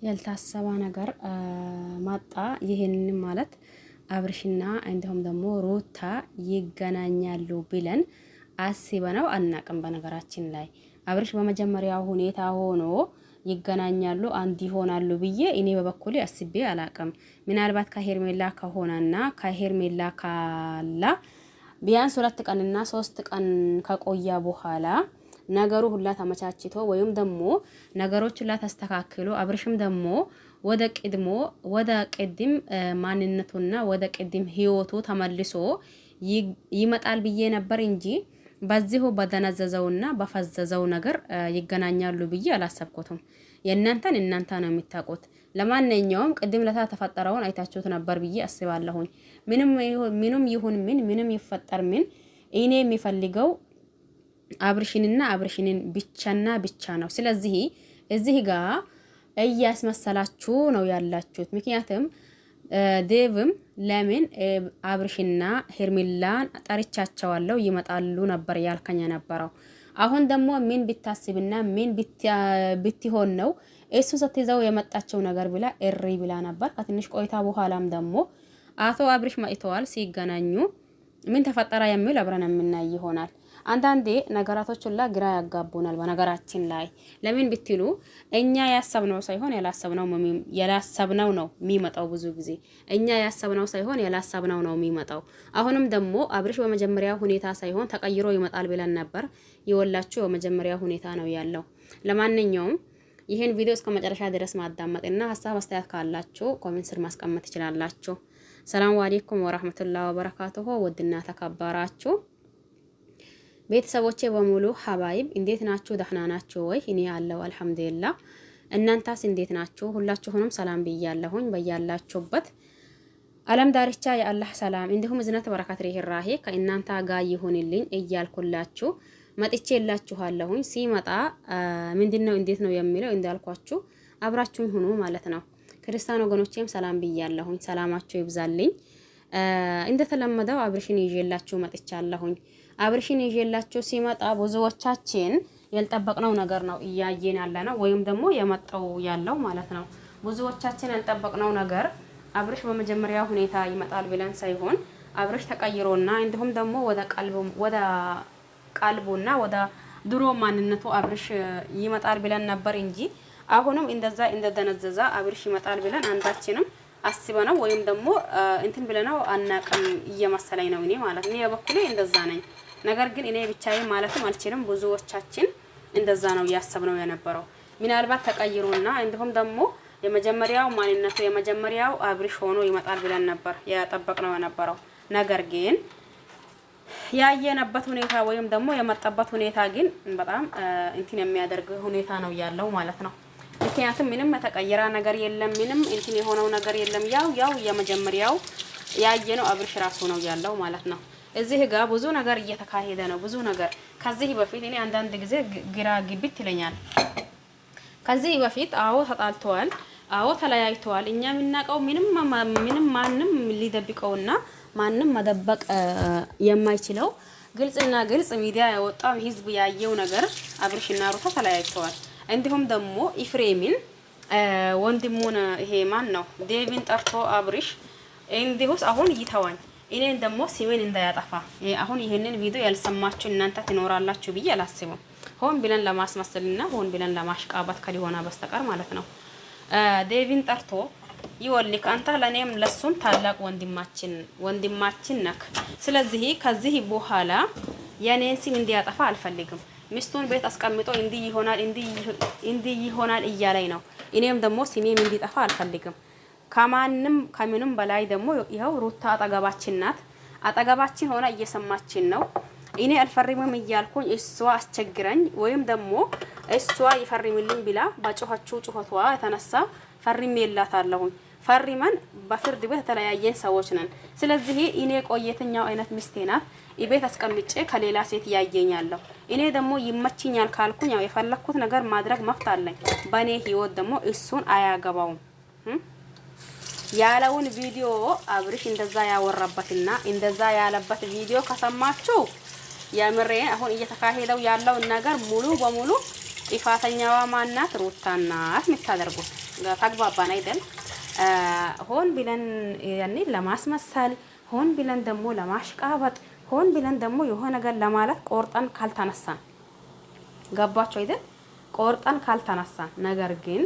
ያልታሰበ ነገር ማጣ። ይሄን ማለት አብርሽና እንዲሁም ደግሞ ሩታ ይገናኛሉ ብለን አስበነው አናቅም። በነገራችን ላይ አብርሽ በመጀመሪያው ሁኔታ ሆኖ ይገናኛሉ አንድ ይሆናሉ ብዬ እኔ በበኩሌ አስቤ አላቅም። ምናልባት ከሄርሜላ ከሆነና ከሄርሜላ ካላ ቢያንስ 2 ቀንና 3 ቀን ከቆያ በኋላ ነገሩ ሁላ ተመቻችቶ ወይም ደግሞ ነገሮች ሁላ ተስተካክሎ አብርሽም ደግሞ ወደ ቅድም ማንነቱና ወደ ቅድም ህይወቱ ተመልሶ ይመጣል ብዬ ነበር እንጂ በዚሁ በደነዘዘውና በፈዘዘው ነገር ይገናኛሉ ብዬ አላሰብኩትም። እናንተ ነው የምታውቁት። ለማንኛውም ቅድም ለታ ተፈጠረውን አይታችሁት ነበር ብዬ አስባለሁኝ። ምንም ይሁን ምንም ይፈጠር እኔ የሚፈልገው አብርሽንና አብርሽንን ብቻና ብቻ ነው። ስለዚህ እዚህ ጋር እያስመሰላችሁ ነው ያላችሁት። ምክንያቱም ዴቭም ለምን አብርሽና ሄርሜላን ጠርቻቸዋለሁ ይመጣሉ ነበር ያልከኛ ነበረው። አሁን ደግሞ ምን ቢታስብና ምን ብትሆን ነው እሱ ስትይዘው የመጣቸው ነገር ብላ እሪ ብላ ነበር። ከትንሽ ቆይታ በኋላም ደግሞ አቶ አብርሽ መጥተዋል። ሲገናኙ ምን ተፈጠረ የሚል አብረን የምናይ ይሆናል። አንዳንዴ ነገራቶች ሁላ ግራ ያጋቡናል። በነገራችን ላይ ለምን ብትሉ እኛ ያሰብነው ሳይሆን ያላሰብነው ነው የሚመጣው። ብዙ ጊዜ እኛ ያሰብነው ሳይሆን ያላሰብነው ነው የሚመጣው። አሁንም ደግሞ አብርሽ በመጀመሪያ ሁኔታ ሳይሆን ተቀይሮ ይመጣል ብለን ነበር። ይወላችሁ በመጀመሪያ ሁኔታ ነው ያለው። ለማንኛውም ይሄን ቪዲዮ እስከ መጨረሻ ድረስ ማዳመጥና ሀሳብ አስተያየት ካላችሁ ኮሜንት ስር ማስቀመጥ ትችላላችሁ። ሰላም አለይኩም ወራህመቱላሂ ወበረካቱሁ። ውድና ተከበራችሁ ቤተሰቦቼ በሙሉ ሀባይብ እንዴት ናችሁ? ደህና ናችሁ ወይ? እኔ አለው አልሐምዱሊላህ። እናንተስ እንዴት ናችሁ? ሁላችሁንም ሰላም ብያለሁኝ። በያላችሁበት ዓለም ዳርቻ የአላህ ሰላም እንዲሁም እዝነት በረከት ርህራሄ ከእናንተ ጋር ይሁንልኝ እያልኩላችሁ መጥቼላችኋለሁኝ። ሲመጣ ምንድነው እንዴት ነው የሚለው እንዳልኳችሁ አብራችሁኝ ሁኑ ማለት ነው። ክርስቲያን ወገኖቼም ሰላም ብያለሁኝ። ሰላማችሁ ይብዛልኝ። እንደተለመደው አብርሽን ይዤላችሁ መጥቻለሁኝ። አብርሽን ይዤላችሁ ሲመጣ ብዙዎቻችን ያልጠበቅነው ነገር ነው እያየን ያለነው ወይም ደግሞ የመጣው ያለው ማለት ነው። ብዙዎቻችን ያልጠበቅነው ነገር አብርሽ በመጀመሪያ ሁኔታ ይመጣል ብለን ሳይሆን አብርሽ ተቀይሮና እንዲሁም ደግሞ ወደ ቀልቡና ወደ ድሮ ማንነቱ አብርሽ ይመጣል ብለን ነበር እንጂ አሁንም እንደደነዘዛ አብርሽ ይመጣል ብለን አንዳችንም አስበነው ወይም ደግሞ እንትን ብለነው አናቀም እየመሰለኝ ነው እኔ ማለት ነው። በበኩሌ እንደዛ ነኝ። ነገር ግን እኔ ብቻዬ ማለትም አልችልም። ብዙዎቻችን እንደዛ ነው ያሰብነው የነበረው። ምናልባት ተቀይሮና እንዲሁም ደግሞ የመጀመሪያው ማንነቱ የመጀመሪያው አብርሽ ሆኖ ይመጣል ብለን ነበር ያጠበቅነው የነበረው። ነገር ግን ያየነበት ሁኔታ ወይም ደግሞ የመጣበት ሁኔታ ግን በጣም እንትን የሚያደርግ ሁኔታ ነው ያለው ማለት ነው። ምክንያቱም ምንም የተቀየረ ነገር የለም። ምንም እንትን የሆነው ነገር የለም። ያው የመጀመሪያው ያየነው አብርሽ ራሱ ነው ያለው ማለት ነው። እዚህ ጋር ብዙ ነገር እየተካሄደ ነው። ብዙ ነገር ከዚህ በፊት እኔ አንዳንድ ጊዜ ግራ ግብት ይለኛል። ከዚህ በፊት አዎ ተጣልተዋል፣ አዎ ተለያይተዋል። እኛ የምናውቀው ምንም ማንም ሊደብቀውና ማንም መደበቅ የማይችለው ግልጽና ግልጽ ሚዲያ ያወጣው ህዝብ ያየው ነገር አብርሽና ሩታ ተለያይተዋል። እንዲሁም ደግሞ ኢፍሬምን ወንድሙን ይሄ ማን ነው ዴቪን ጠርቶ አብርሽ እንዲሁስ አሁን ይተዋኝ እኔን ደግሞ ሲሜን እንዳያጠፋ አሁን ይሄንን ቪዲዮ ያልሰማችሁ እናንተ ትኖራላችሁ ብዬ አላስብም። ሆን ብለን ለማስመሰልና ሆን ብለን ለማሽቃባት ከሊሆና በስተቀር ማለት ነው። ዴቪን ጠርቶ ይወልክ አንተ ለኔም ለሱም ታላቅ ወንድማችን ነክ። ስለዚህ ከዚህ በኋላ የኔን ስም እንዲያጠፋ አልፈልግም። ሚስቱን ቤት አስቀምጦ እንዲህ ይሆናል እያለኝ ነው። እኔም ደግሞ ስሜም እንዲጠፋ አልፈልግም። ከምንም በላይ ደግሞ ይኸው ሩታ አጠገባችን ናት። አጠገባችን ሆና እየሰማችን ነው። እኔ አልፈርምም እያልኩኝ እሷ አስቸግረኝ ወይም ደግሞ እሷ ይፈርምልኝ ብላ በጮኸችው ጩኸቷ የተነሳ ፈርሜላታለሁኝ። ፈርመን በፍርድ ቤት የተለያየን ሰዎች ነን። ስለዚህ እኔ ቆየተኛው አይነት ሚስቴ ናት ቤት አስቀምጬ ከሌላ ሴት ያየኛለሁ። እኔ ደግሞ ይመችኛል ካልኩኝ ያው የፈለኩት ነገር ማድረግ መብት አለኝ። በኔ ህይወት ደግሞ እሱን አያገባውም ያለውን ቪዲዮ አብርሽ እንደዛ ያወራበትና እንደዛ ያለበት ቪዲዮ ከሰማችሁ የምሬን አሁን እየተካሄደው ያለው ነገር ሙሉ በሙሉ ጥፋተኛዋ ማናት? ሩታ ናት የምታደርጉት። ተግባባን አይደል? ሆን ብለን ያኔ ለማስመሰል፣ ሆን ብለን ደግሞ ለማሽቃበጥ፣ ሆን ብለን ደግሞ የሆነ ነገር ለማለት ቆርጠን ካልተነሳን፣ ገባችሁ አይደል? ቆርጠን ካልተነሳን። ነገር ግን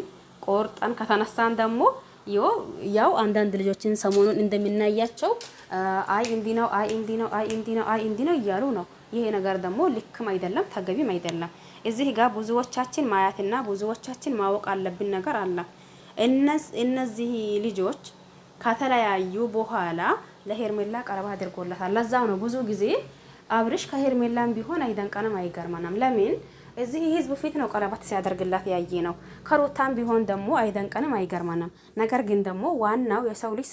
ቆርጠን ከተነሳን ደግሞ ያው አንዳንድ ልጆችን ሰሞኑን እንደምናያቸው አይ እንዲ ነው፣ አይ እንዲ ነው፣ አይ እንዲ ነው፣ አይ እንዲ ነው እያሉ ነው። ይሄ ነገር ደግሞ ልክም አይደለም፣ ተገቢም አይደለም። እዚህ ጋር ብዙዎቻችን ማያትና ብዙዎቻችን ማወቅ አለብን ነገር አለ። እነዚህ ልጆች ከተለያዩ በኋላ ለሄርሜላ ቀረባ አድርጎላታል። ለዛው ነው ብዙ ጊዜ አብርሽ ከሄርሜላም ቢሆን አይደንቀንም አይገርመንም። ለምን እዚህ ህዝብ ፊት ነው ቀለበት ሲያደርግላት ያየ ነው። ከሩታም ቢሆን ደግሞ አይደንቀንም አይገርመንም። ነገር ግን ደግሞ ዋናው የሰው ልጅ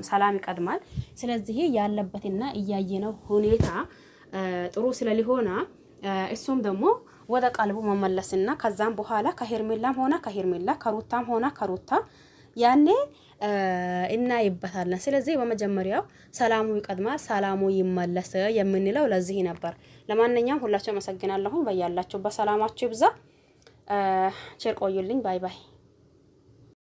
ሰላም ይቀድማል። ስለዚህ ያለበትና እያየነው ሁኔታ ጥሩ ስለሊሆና እሱም ደግሞ ወደ ቀልቡ መመለስና ከዛም በኋላ ከሄርሜላም ሆና ከሄርሜላ ከሩታም ሆና ከሩታ ያኔ እናይበታለን። ስለዚህ በመጀመሪያው ሰላሙ ይቀድማል፣ ሰላሙ ይመለስ የምንለው ለዚህ ነበር። ለማንኛውም ሁላችሁ አመሰግናለሁ። በያላችሁ በሰላማችሁ ይብዛ። ቸር ቆዩልኝ። ባይ ባይ።